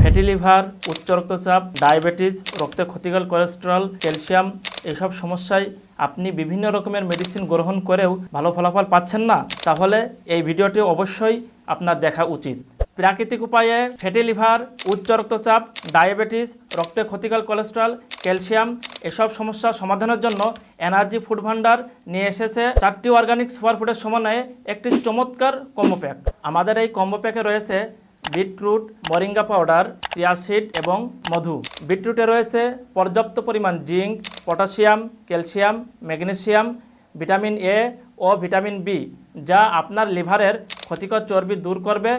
Fatty liver, উচ্চ রক্তচাপ, diabetes, রক্তে ক্ষতিকর কোলেস্টেরল, ক্যালসিয়াম এইসব সমস্যায় আপনি বিভিন্ন রকমের মেডিসিন গ্রহণ করেও ভালো ফলাফল পাচ্ছেন না, তাহলে এই ভিডিওটি অবশ্যই আপনার দেখা উচিত। প্রাকৃতিক উপায়ে ফ্যাটি লিভার, উচ্চ রক্তচাপ, ডায়াবেটিস, রক্তে ক্ষতিকর কোলেস্টেরল, ক্যালসিয়াম এসব সমস্যা সমাধানের জন্য এনার্জি ফুড ভান্ডার নিয়ে এসেছে 4টি অর্গানিক সুপারফুডের সমন্বয়ে একটি চমৎকার কম্বো প্যাক। আমাদের এই কম্বো প্যাকে রয়েছে beetroot, moringa powder, chia seed এবং মধু। বিটরুটে রয়েছে পর্যাপ্ত পরিমাণ zinc, potassium, calcium, magnesium, vitamin A ও ভিটামিন বি, যা আপনার লিভারের ক্ষতিকর চর্বি দূর করবে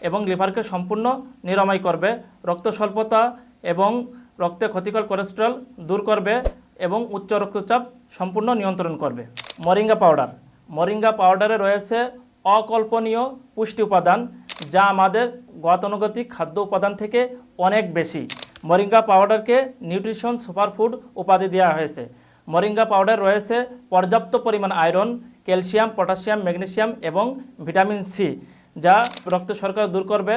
এবং লিভারকে সম্পূর্ণ নিরাময় করবে, রক্ত স্বল্পতা এবং রক্তে ক্ষতিকর কোলেস্টেরল দূর করবে এবং উচ্চ রক্তচাপ সম্পূর্ণ নিয়ন্ত্রণ করবে। মরিঙ্গা পাউডারে রয়েছে অকল্পনীয় পুষ্টি উপাদান, যা আমাদের গতানুগতিক খাদ্য উপাদান থেকে অনেক বেশি। মরিঙ্গা পাউডারকে নিউট্রিশন সুপারফুড উপাধি দেওয়া হয়েছে। মরিঙ্গা পাউডার রয়েছে পর্যাপ্ত পরিমাণ আয়রন, ক্যালসিয়াম, পটাশিয়াম, ম্যাগনেসিয়াম এবং ভিটামিন সি, যা রক্ত শর্করা দূর করবে,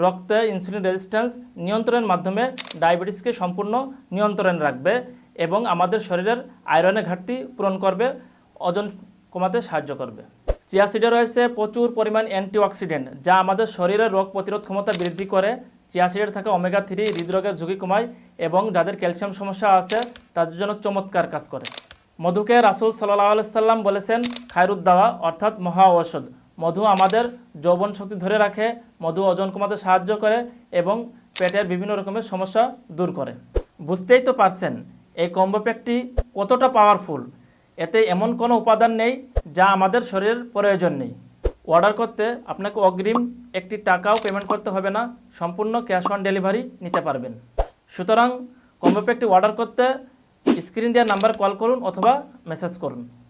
রক্তে ইনসুলিন রেজিস্ট্যান্স নিয়ন্ত্রণের মাধ্যমে ডায়াবেটিসকে সম্পূর্ণ নিয়ন্ত্রণে রাখবে এবং আমাদের শরীরের আয়রনের ঘাটতি পূরণ করবে, ওজন কমাতে সাহায্য করবে। চিয়া সিডে রয়েছে প্রচুর পরিমাণ অ্যান্টিঅক্সিডেন্ট, যা আমাদের শরীরের রোগ প্রতিরোধ ক্ষমতা বৃদ্ধি করে। চিয়া সিডের থাকা ওমেগা 3 হৃদরোগের ঝুঁকি কমায় এবং যাদের ক্যালসিয়াম সমস্যা আছে তাদের জন্য চমৎকার কাজ করে। মধুকে রাসূল সাল্লাল্লাহু আলাইহি সাল্লাম বলেছেন খায়রুদ্দাওয়া, অর্থাৎ মহা ঔষধ। মধু আমাদের যৌবন শক্তি ধরে রাখে, মধু ওজন কমাতে সাহায্য করে এবং পেটের বিভিন্ন রকমের সমস্যা দূর করে। বুঝতেই তো পারছেন এই কম্বো প্যাকটি কতটা পাওয়ারফুল। এতে এমন কোনো উপাদান নেই যা আমাদের শরীরের প্রয়োজন নেই। অর্ডার করতে আপনাকে অগ্রিম একটি টাকাও পেমেন্ট করতে হবে না, সম্পূর্ণ ক্যাশ অন ডেলিভারি নিতে পারবেন। সুতরাং কম্বো প্যাকটি অর্ডার করতে স্ক্রিন দেওয়ার নাম্বার কল করুন অথবা মেসেজ করুন।